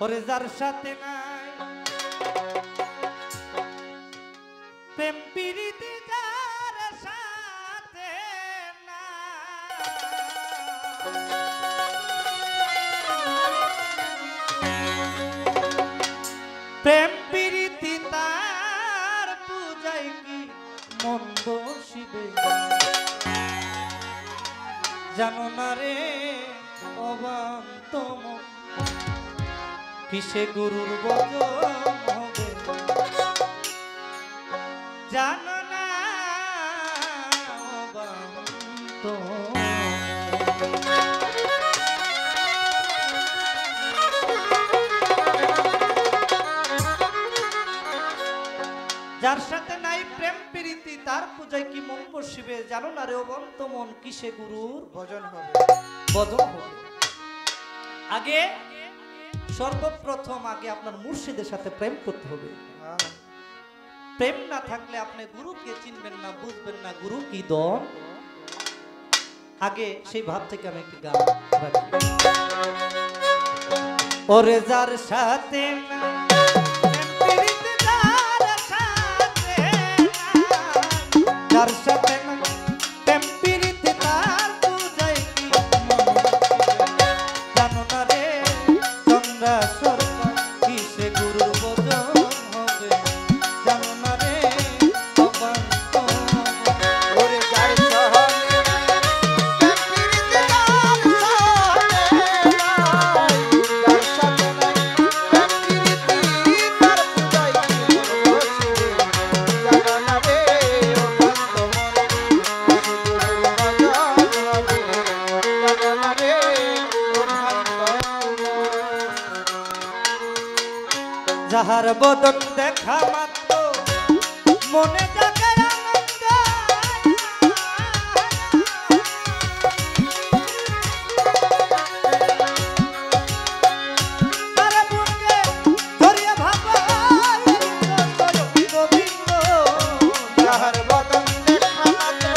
ওরে যার সাথে নাই প্রেম প্রীতি যার সাথে প্রেম প্রীতি তার পূজায় কি মন বসিবে জানো না রে অবান্ত মন কিসে গুরুর বচন হবে জানো না অবান্ত যার সাথে নাই প্রেম প্রীতি তার পূজায় কি মন বসিবে জানো না রে অবন্ত মন কিসে গুরুর ভজন হবে বদন হবে আগে সর্বপ্রথম আগে আপনার মুর্শিদের সাথে প্রেম করতে হবে প্রেম না থাকলে আপনি গুরুকে চিনবেন না বুঝবেন না গুরু কি দন আগে সেই ভাব থেকে আমি একটি গান রাখি ওরে যার সাথে যার সাথে প্রেম প্রীতি তার পূজায় কি জানো না রে চন্দ্রা সরকার কিসে গুরুর বচন হবে জানো না রে অবান্ত ওরে যার সহনে প্রেম প্রীতি যার সাথে নাই প্রেম প্রীতি তার পূজায় কি মন বসিবে জানো না রে অবান্ত মন কিসে গুরুর ভজন হবে জানো না রে অবান্ত যাহার বদন দেখা মাত্র মনে জাগে আনন্দ তার বুকে ধরিয়া ভাবায় গোবিন্দ যাহার বদন দেখা মাত্র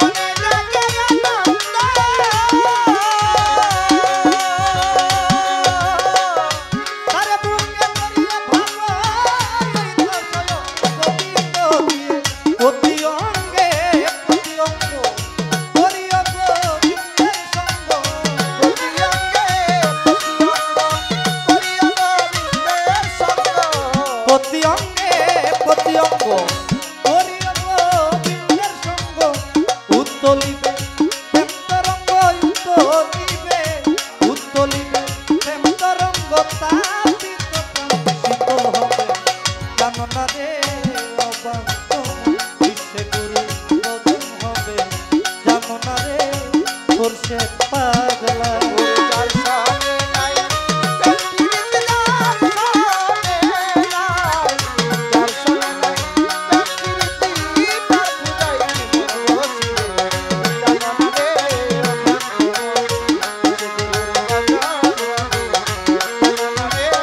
মনে জাগে আনন্দ তার বুকে ধরিয়া ভাবায় গোবিন্দ দিয়ে অতি অঙ্গে অতি অঙ্গ ধরিয়া গোবিন্দের সঙ্গ প্রতি অঙ্গে প্রতি অঙ্গে প্রতি অঙ্গ হরিয়া গোবিন্দের সঙ্গ উত্তলিবে প্রেম তরঙ্গ উত্তলিবে উত্তলিবে প্রেম তরঙ্গ তাপিত শীতল হবে জানো না রে অবান্ত বিশ্বে গুরু বদন হবে জানো না রে সরষে পাগলা যার সঙ্গে নাই প্রেম প্রীতি যার সঙ্গে নাই যার সঙ্গে নাই প্রেম প্রীতি তার পূজায় কি মন বসিবে জানো না রে অবান্ত কিসে গুরুর ভজন হবে জানো না রে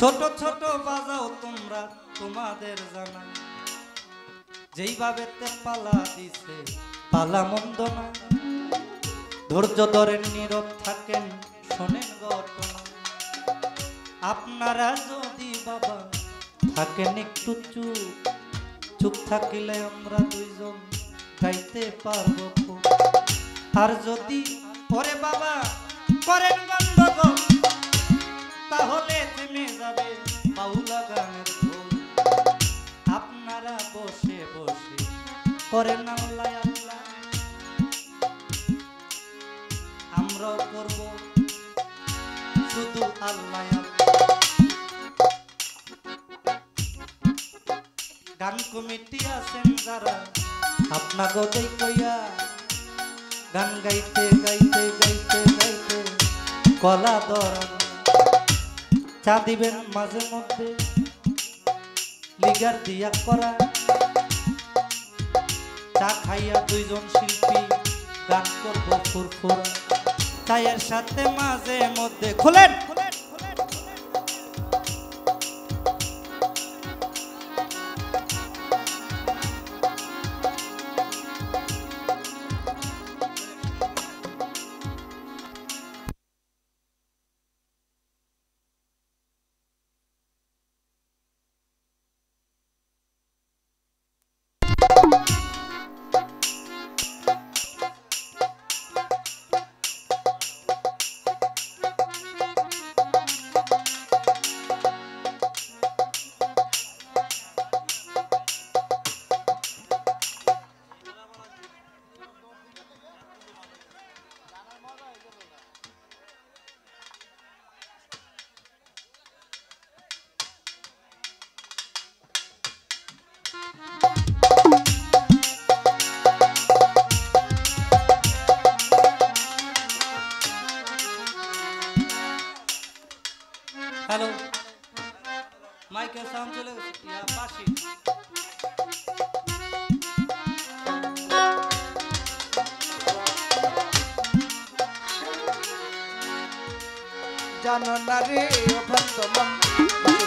ছোট ছোট বাজাও তোমরা তোমাদের জানা, যেইভাবে পালা দিছে পালা মন্দ না। ধৈর্য ধরেন নীরব থাকেন শোনেন ঘটনা। আপনারা যদি বাবা থাকেন একটু চুপ, চুপ থাকিলে আমরা দুইজন গাইতে পারবো খুব। আর যদি পরে বাবা করেন গন্ডগোল, তাহলে থেমে যাবে বাউলা গানের ঢোল। আপনারা বসে বসে করেন আল্লাহ আল্লাহ, আমরাও করব শুধু আল্লাহ আল্লাহ। গান কমিটি আছেন যারা আপনা গদাই কইয়া, গান গাইতে গাইতে গাইতে গাইতে গলা ধরা। চা দিবেন মাঝে মধ্যে লিগার দিয়া করা, চা খাইয়া দুইজন শিল্পী গান করব ফুরফুরা। চায়ের সাথে মাঝে মধ্যে খুলেন হ্যালো মাইকের সাউন্ড চলে গেছে ইয়া পাশে। জানো না রে ও ভক্ত মন,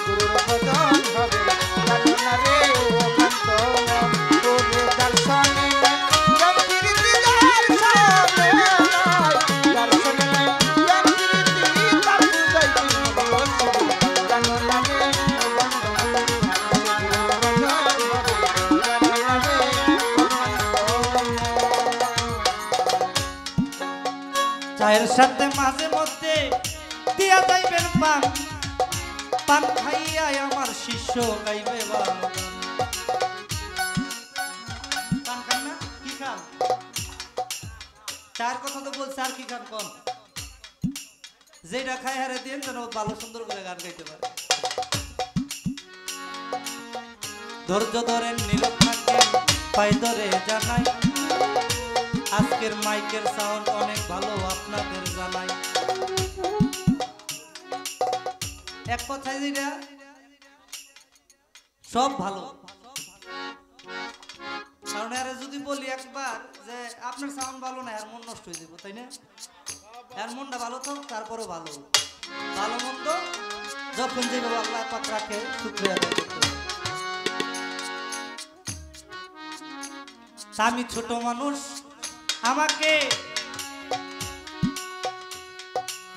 গুরুর ভজন হবে। জানো না রে ও ভক্ত মন, গুরু দর্শনে জম প্রীতি দর্শনে নাই, দর্শনে নাই জম প্রীতি তার পূজাই বসে। জানো না রে ও ভক্ত মন, গুরুর ভজন হবে। জানো না রে ও ভক্ত মন। চায়ের সাথে মাঝে মধ্যে দিয়া যাইবেন পান, পান খাইয়া আমার শিষ্য গাইবে ভালো গান। পান খান না কি খান? চার কথা তো বলছে, আর কি খান কোন? যেটা খাই হারে দিন যেন ভালো সুন্দর করে গান গাইতে পারে। ধৈর্য ধরেন নীরব থাকেন পাই ধরে জানাই, আজকের মাইকের সাউন্ড অনেক ভালো আপনাদের জানাই। এক কথায় যেটা সব ভালো, কারণ আরে যদি বলি একবার যে আপনার সাউন্ড ভালো না, আর মন নষ্ট হয়ে যাবো, তাই না? আর মনটা ভালো তো তারপরে ভালো ভালো মন্দ যখন যেভাবে আল্লাহ পাক রাখে শুকরিয়া আদায় করতে হবে। আমি ছোট মানুষ, আমাকে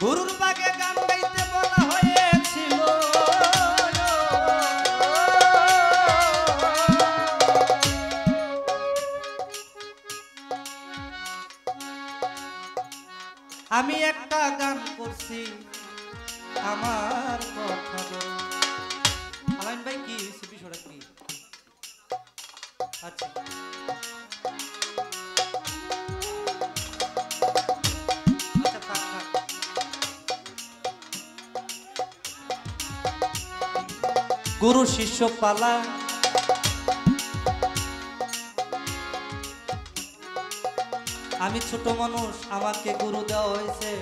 গুরুর বাগে গান গাইতে বলা হয়েছিল। আমি একটা গান করছি আমার কথা বল। আলাইন ভাই কি হয়েছে বিষয়টা কি? আচ্ছা গুরু শিষ্য পালা, আমি ছোট মানুষ, আমাকে গুরু দেওয়া হয়েছে,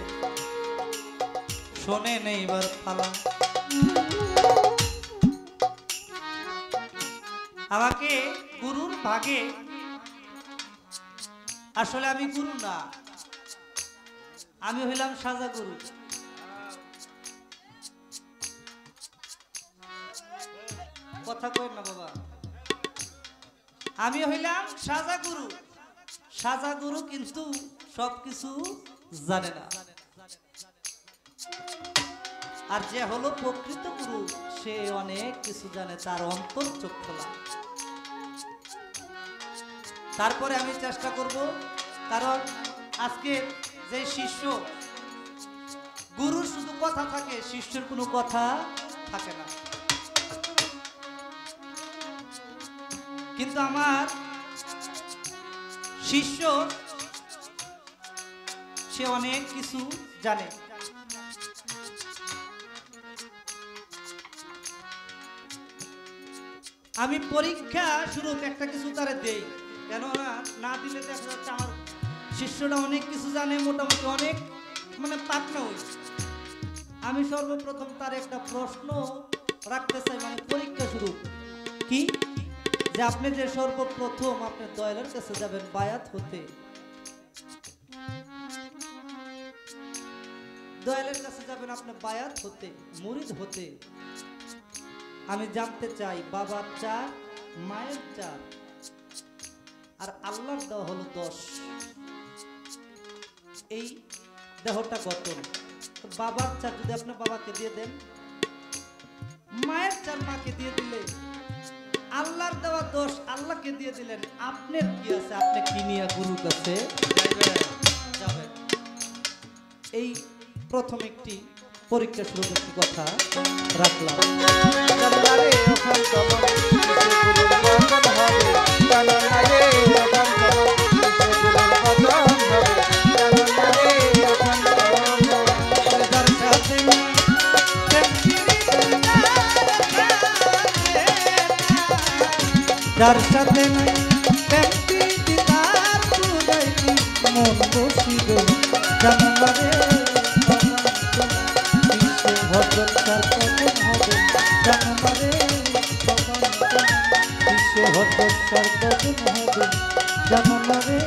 শোনে নেই এবার পালা। আমাকে গুরুর ভাগে, আসলে আমি গুরু না, আমি হইলাম সাজা গুরু। কথা কই না বাবা। আমি হইলাম সাজা গুরু। সাজা গুরু কিন্তু সবকিছু জানে না। আর যে হলো প্রকৃত গুরু সে অনেক কিছু জানে, তার অন্তর চোখ খোলা। তারপরে আমি চেষ্টা করব, কারণ আজকে যে শিষ্য, গুরুর শুধু কথা থাকে, শিষ্যের কোনো কথা থাকে না। কিন্তু আমার শিষ্য সে অনেক কিছু জানে। আমি পরীক্ষা শুরুতে একটা কিছু তারে দেই, কেননা না দিলে দেখা যাচ্ছে আমার শিষ্যটা অনেক কিছু জানে, মোটামুটি অনেক মানে পাকনা হয়েছে। আমি সর্বপ্রথম তার একটা প্রশ্ন রাখতে চাই, মানে পরীক্ষা শুরু কি, যে আপনি যে সর্বপ্রথম আপনি দয়ালের কাছে যাবেন বায়াত হতে, দয়ালের কাছে যাবেন আপনি বায়াত হতে, মুরিদ হতে। আমি জানতে চাই বাবার 4, মায়ের 4 আর আল্লাহর দেওয়া হলো 10। এই দেহটা গঠন, বাবার 4 যদি আপনি বাবাকে দিয়ে দেন, মায়ের 4 মাকে দিয়ে দিলে, আল্লাহর দেওয়া 10 আল্লাহকে দিয়ে দিলেন, আপনার কি আছে? আপনি কি নিয়ে গুরুর কাছে যাবেন? এই প্রথম একটি পরীক্ষা শুরু একটি কথা রাখলাম। জানলারে ওখান কমন গুরুর বদন হবে, জানলারে ওখান কমন গুরুর বদন হবে, জানলারে ওখান কমন যার সাথে যার সাথে ব্যক্তি দিদার পুরাইলি মন বসিবে জানলারে ভজন তার কখন হবে, জানলারে বিশ্ব ভজন তার কখন হবে, জানলারে